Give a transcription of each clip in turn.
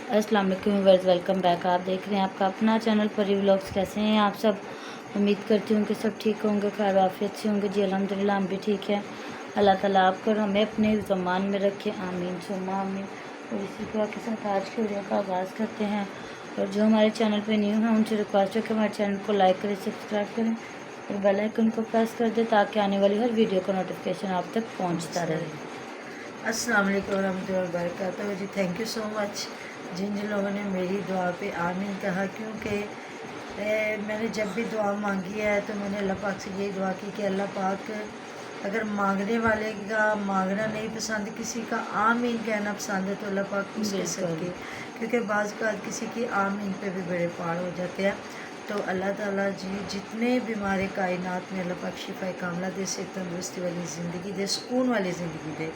अस्सलाम वालेकुम viewers, welcome back. आप देख रहे हैं आपका अपना चैनल परी व्लॉग्स। कैसे हैं आप सब? उम्मीद करती हूँ कि सब ठीक होंगे, खैर आफियत से होंगे। जी अल्हम्दुलिल्लाह हम भी ठीक हैं। अल्लाह ताला आपको और हमें अपने ज़मान में रखे, आमीन सुम्मा आमीन। और इसी दुआ के साथ आज की वीडियो का आगाज़ करते हैं। और जो हमारे चैनल पर न्यू हैं उनसे रिक्वेस्ट है कि हमारे चैनल को लाइक करें, सब्सक्राइब करें और बेल आइकन को प्रेस कर दें ताकि आने वाली हर वीडियो का नोटिफिकेशन आप तक पहुँचता रहे। अस्सलाम वालेकुम रहमतुल्लाहि व बरकातहू। जी थैंक यू सो मच जिन जिन लोगों ने मेरी दुआ पे आमीन कहा, क्योंकि मैंने जब भी दुआ मांगी है तो मैंने अल्लाह पाक से यही दुआ की कि अल्लाह पाक अगर मांगने वाले का मांगना नहीं पसंद, किसी का आमीन कहना पसंद है तो अल्लाह पाक उसके सदके, क्योंकि बाज़ का किसी की आमीन पे भी बड़े पहाड़ हो जाते हैं। तो अल्लाह ताला जी जितने बीमार कायनात में अल्लाह पाक शिफा कामला दे, से तंदुरुस्ती वाली ज़िंदगी दे, सुकून वाली ज़िंदगी दे।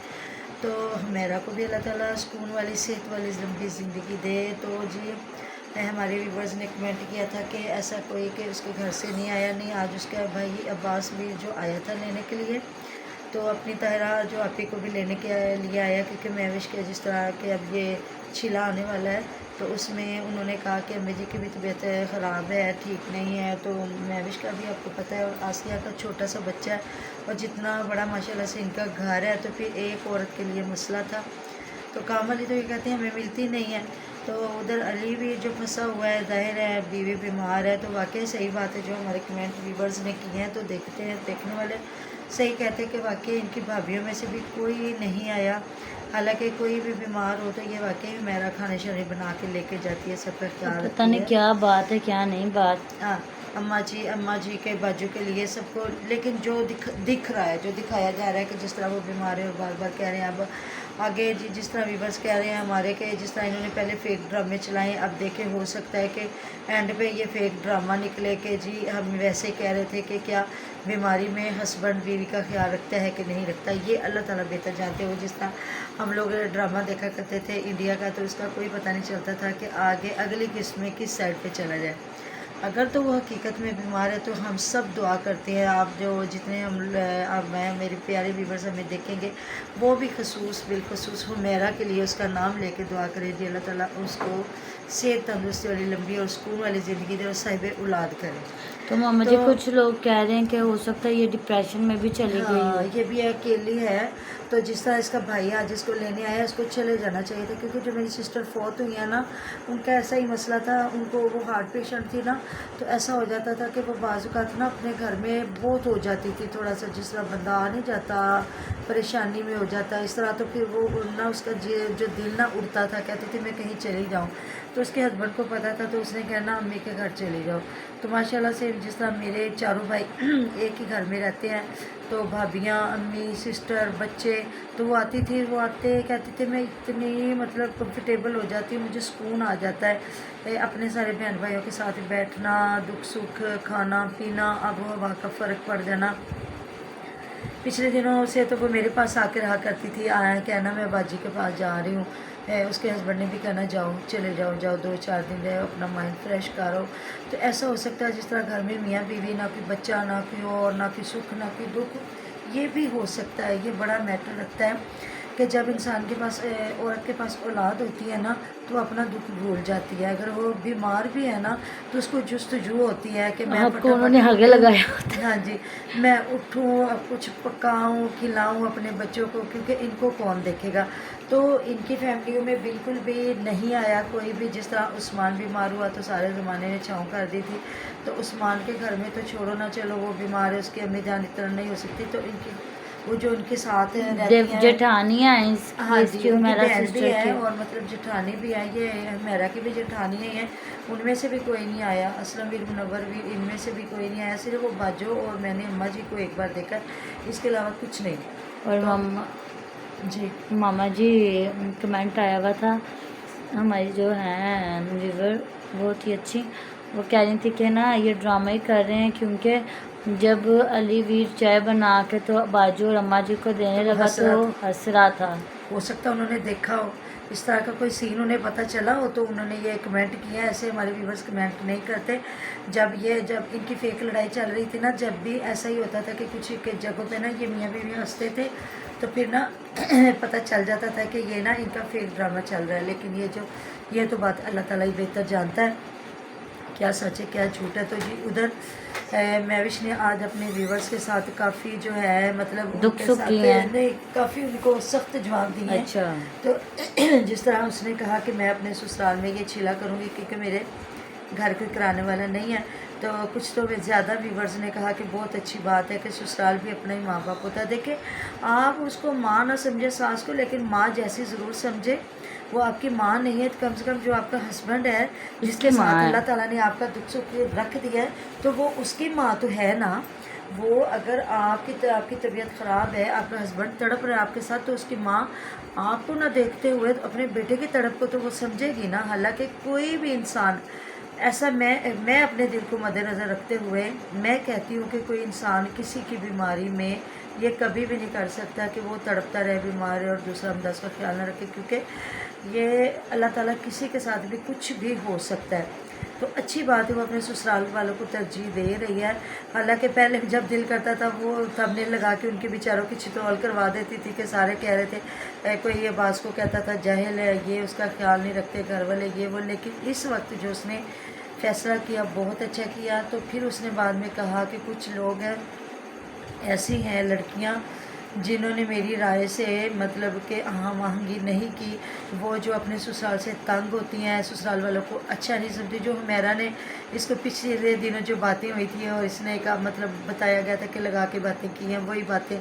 तो मेरा को भी अल्लाह ताला सुकून वाली सेहत वाली लंबी ज़िंदगी दे। तो जी हमारे व्यूवर्स ने कमेंट किया था कि ऐसा कोई कि उसके घर से नहीं आया, नहीं आज उसका भाई अब्बास भी जो आया था लेने के लिए, तो अपनी ताहिरा जो आपी को भी लेने के लिए आया, क्योंकि महविश के जिस तरह के अब ये छिला आने वाला है, तो उसमें उन्होंने कहा कि अम्मी जी की भी तबीयत ख़राब है, ठीक नहीं है। तो महविश का भी आपको पता है और आसिया का छोटा सा बच्चा है, और जितना बड़ा माशाल्लाह से इनका घर है, तो फिर एक औरत के लिए मसला था। तो कामली तो ये कहते हैं हमें मिलती नहीं है, तो उधर अली भी जो फंसा हुआ है, ज़ाहिर है बीवी बीमार है। तो वाकई सही बात है जो हमारे कमेंट व्यूवर्स ने किए हैं, तो देखते हैं देखने वाले सही कहते हैं कि वाकई इनकी भाभीयों में से भी कोई नहीं आया। हालांकि कोई भी बीमार हो तो ये वाकई मेरा खाने शाने बना के लेके जाती है, सबका ख्याल रखती है। पता नहीं क्या बात है क्या नहीं बात। हाँ, अम्मा जी के बाजू के लिए सबको, लेकिन जो दिख रहा है, जो दिखाया जा रहा है कि जिस तरह वो बीमार है और बार बार कह रहे हैं। अब आगे जी जिस तरह व्यूवर्स कह रहे हैं हमारे के, जिस तरह इन्होंने पहले फेक ड्रामे चलाए, अब देखें हो सकता है कि एंड पे ये फेक ड्रामा निकले कि जी हम वैसे कह रहे थे कि क्या बीमारी में हस्बैंड बीवी का ख्याल रखता है कि नहीं रखता, ये अल्लाह ताला बेहतर जानते हो। जिस तरह हम लोग ड्रामा देखा करते थे इंडिया का, तो उसका कोई पता नहीं चलता था कि आगे अगली किस्त में किस साइड पे चला जाए। अगर तो वो हकीकत में बीमार है तो हम सब दुआ करते हैं, आप जो जितने हम आप मैं मेरे प्यारे व्यूवर्स हमें देखेंगे, वो भी खसूस बिलखसूस हुमैरा के लिए उसका नाम लेके दुआ करें जी अल्लाह ताला उसको सेहत तंदुरुस्ती वाली लंबी और सुकून वाली ज़िंदगी दे और साहिब औलाद करे। तो मामा जी कुछ लोग कह रहे हैं कि हो सकता है ये डिप्रेशन में भी चली गई हाँ, हो। ये भी अकेली है। तो जिस तरह इसका भाई आज इसको लेने आया, इसको चले जाना चाहिए था, क्योंकि जो मेरी सिस्टर फोर्थ हुई है ना, उनका ऐसा ही मसला था। उनको वो हार्ट पेशेंट थी ना, तो ऐसा हो जाता था कि वो बाज़-औक़ात ना अपने घर में बहुत हो जाती थी, थोड़ा सा जिस तरह बंदा आ नहीं जाता, परेशानी में हो जाता इस तरह। तो फिर वो ना उसका जो दिल ना उड़ता था, कहती थी मैं कहीं चली जाऊँ। तो उसके हस्बैंड को पता था, तो उसने कहना अम्मी के घर चली जाओ। तो माशाल्लाह से जिस तरह मेरे चारों भाई एक ही घर में रहते हैं, तो भाभियाँ, अम्मी, सिस्टर, बच्चे, तो वो आती थी, वो आते कहती थी मैं इतनी मतलब कंफर्टेबल हो जाती हूँ, मुझे सुकून आ जाता है अपने सारे बहन भाइयों के साथ बैठना, दुख सुख, खाना पीना, आबो हवा का फ़र्क पड़ जाना। पिछले दिनों से तो वो मेरे पास आके रहा करती थी, आया कहना मैं बाजी के पास जा रही हूँ, उसके हस्बैंड ने भी कहना जाओ चले जाओ 2-4 दिन रहे, अपना माइंड फ्रेश करो। तो ऐसा हो सकता है जिस तरह घर में मियाँ बीवी, ना कोई बच्चा, ना कोई और, ना कोई सुख ना कोई दुख, ये भी हो सकता है। ये बड़ा मैटर रखता है कि जब इंसान के पास औरत के पास औलाद होती है ना, तो अपना दुख भूल जाती है। अगर वो बीमार भी है ना, तो उसको जुस्तजू होती है कि मैं आपको उन्होंने आगे लगाया। हाँ जी, मैं उठूँ, कुछ पकाऊँ, खिलाऊँ अपने बच्चों को, क्योंकि इनको कौन देखेगा। तो इनकी फैमिलियों में बिल्कुल भी नहीं आया कोई भी। जिस तरह उस्मान बीमार हुआ तो सारे ज़माने ने छाँव कर दी थी, तो उस्मान के घर में तो छोड़ो ना, चलो वो बीमार है, उसकी अम्मी जान इतना नहीं हो सकती, तो इनकी वो जो उनके साथ रहती हैं जेठानियाँ हैं हाँ इसकी जी, उनकी मेरा बहन भी सिस्टर है की। और मतलब जेठानी भी है, ये मेरा की भी जेठानी ही है। उनमें से भी कोई नहीं आया, असलम भी, मुनव्वर भी, इनमें से भी कोई नहीं आया। सिर्फ वो बाजो और मैंने अम्मा जी को एक बार देखा, इसके अलावा कुछ नहीं। और तो मामा जी कमेंट आया हुआ था, हमारी जो है व्यूवर बहुत ही अच्छी, वो कह रही थी कि ना ये ड्रामा ही कर रहे हैं, क्योंकि जब अली वीर चाय बना के तो बाजू और अम्मा जी को देने लगा तो हंस रहा था। हो सकता है उन्होंने देखा हो, इस तरह का कोई सीन उन्हें पता चला हो, तो उन्होंने ये कमेंट किया। ऐसे हमारे व्यूवर्स कमेंट नहीं करते। जब इनकी फेक लड़ाई चल रही थी ना, जब भी ऐसा ही होता था कि कुछ जगहों पे ना ये मियाँ बीवी हंसते थे, تو پھر نا پتہ چل جاتا تھا کہ یہ نا ان کا فیک ڈرامہ چل رہا ہے، لیکن یہ تو بات اللہ تعالیٰ ہی بہتر جانتا ہے کیا سچ ہے کیا جھوٹ ہے۔ تو جی ادھر مہوش نے آج اپنے ویورز کے ساتھ کافی جو ہے مطلب ان دکھ کے سکھ ساتھ کیے ہیں۔ نہیں، کافی ان کو سخت جواب دیے ہیں۔ اچھا تو جس طرح اس نے کہا کہ میں اپنے سسرال میں یہ چھیلا کروں گی کیونکہ میرے گھر کوئی کرانے والا نہیں ہے، تو کچھ تو زیادہ ویورز نے کہا کہ بہت اچھی بات ہے کہ سسرال بھی اپنا ہی ماں باپ ہوتا ہے۔ دیکھیں آپ اس کو ماں نہ سمجھے ساس کو، لیکن ماں جیسی ضرور سمجھے، وہ آپ کی ماں نہیں ہے، کم سے کم جو آپ کا ہسبینڈ ہے جس کے ساتھ اللہ تعالیٰ نے آپ کا دکھ سکھ رکھ دیا ہے، تو وہ اس کی ماں تو ہے نا۔ وہ اگر آپ کی طبیعت خراب ہے، آپ کا ہسبینڈ تڑپ رہا ہے آپ کے ساتھ، تو اس کی ماں آپ کو نہ دیکھتے ہوئے اپنے بیٹے کی تڑپ کو تو وہ سمجھے گی نا۔ حالانکہ کوئی بھی انسان ایسا، میں اپنے دل کو مد نظر رکھتے ہوئے میں کہتی ہوں کہ کوئی انسان کسی کی بیماری میں یہ کبھی بھی نہیں کر سکتا کہ وہ تڑپتا رہے بیمار ہے اور دوسرا بندہ اس کا خیال نہ رکھے، کیونکہ یہ اللہ تعالیٰ کسی کے ساتھ بھی کچھ بھی ہو سکتا ہے۔ تو اچھی بات ہے وہ اپنے سسرال والوں کو ترجیح دے رہی ہے۔ حالانکہ پہلے جب دل کرتا تھا وہ تھمبنیل لگا کے ان کے بیچاروں کی چترول کروا دیتی تھی کہ سارے کہہ رہے تھے، کوئی یہ باز کو کہتا تھا جاہل ہے، یہ اس کا خیال نہیں رکھتے گھر والے، یہ وہ۔ لیکن اس وقت جو اس نے فیصلہ کیا بہت اچھا کیا۔ تو پھر اس نے بعد میں کہا کہ کچھ لوگ ہیں ایسی ہیں لڑکیاں جنہوں نے میری رائے سے مطلب کہ ہم آہنگی نہیں کی، وہ جو اپنے سسرال سے تنگ ہوتی ہیں، سسرال والوں کو اچھا نہیں سمجھتی۔ جو حمیرہ نے اس کو پچھلے دنوں جو باتیں ہوئی تھیں اور اس نے کا مطلب بتایا گیا تھا کہ لگا کے باتیں کی ہیں وہی باتیں،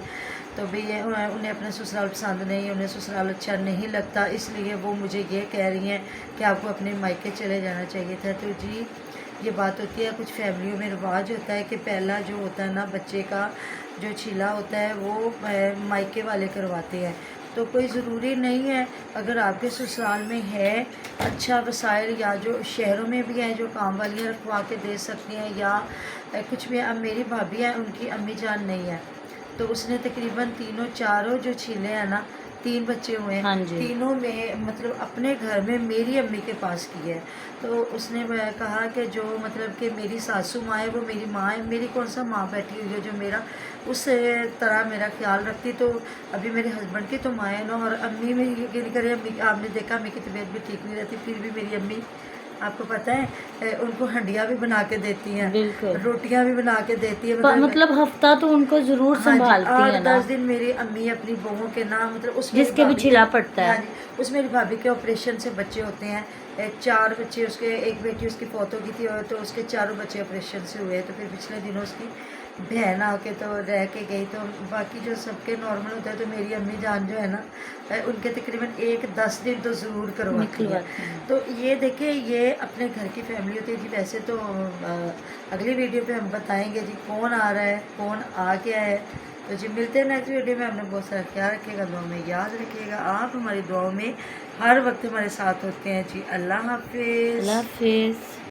تو بھی انہیں اپنا سسرال پسند نہیں، انہیں سسرال اچھا نہیں لگتا، اس لیے وہ مجھے یہ کہہ رہی ہیں کہ آپ کو اپنے مائکے چلے جانا چاہیے تھا۔ تو جی یہ بات ہوتی ہے، کچھ فیملیوں میں رواج ہوتا ہے کہ پہلا جو ہوتا ہے نا بچے کا جو چھیلا ہوتا ہے وہ مائکے والے کرواتے ہیں۔ تو کوئی ضروری نہیں ہے، اگر آپ کے سسرال میں ہے اچھا وسائل یا جو شہروں میں بھی ہیں جو کام والیاں رکھوا کے دے سکتی ہیں یا کچھ بھی۔ اب میری بھابھی ہیں، ان کی امی جان نہیں ہے، تو اس نے تقریباً چاروں جو چھیلے ہیں نا، 3 بچے ہوئے ہاں ہیں، جی، تینوں میں مطلب اپنے گھر میں میری امی کے پاس کی ہے۔ تو اس نے کہا کہ جو مطلب کہ میری ساسو ماں ہے وہ میری ماں ہے، میری کون سا ماں بیٹھی ہوئی ہے جو میرا اس طرح میرا خیال رکھتی۔ تو ابھی میرے ہسبینڈ کی تو ماں ہے نا، اور امی میں یہ نہیں کرے، آپ نے دیکھا امی کی طبیعت بھی ٹھیک نہیں رہتی، پھر بھی میری امی آپ کو پتہ ہے ان کو ہنڈیاں بھی بنا کے دیتی ہیں، بالکل، روٹیاں بھی بنا کے دیتی ہے، مطلب ہفتہ تو ان کو ضرور ہاں جی، سنبھالتی ہے نا، 8-10 دن میری امی اپنی بہوؤں کے نام مطلب اس جس کے بھی چھلا پڑتا ہاں ہے۔ جی، اس میری بھابھی کے آپریشن سے بچے ہوتے ہیں، 4 بچے اس کے، ایک بیٹی اس کی فوت ہو گئی تھی، اور تو اس کے چاروں بچے آپریشن سے ہوئے۔ تو پھر پچھلے دنوں اس کی بہن آ کے تو رہ کے گئی، تو باقی جو سب کے نارمل ہوتا ہے تو میری امی جان جو ہے نا ان کے تقریباً 10 دن تو ضرور کرواتی ہے۔ نکلواتی ہیں۔ تو یہ دیکھیں یہ اپنے گھر کی فیملی ہوتی ہے جی۔ ویسے تو اگلی ویڈیو پہ ہم بتائیں گے جی کون آ رہا ہے کون آ گیا ہے۔ تو جی ملتے ہیں نیکسٹ ویڈیو میں، ہم نے بہت سارا خیال رکھے گا، دعاؤں میں یاد رکھیے گا، آپ ہماری دعاؤں میں ہر وقت ہمارے ساتھ ہوتے ہیں جی۔ اللہ حافظ۔ اللہ حافظ۔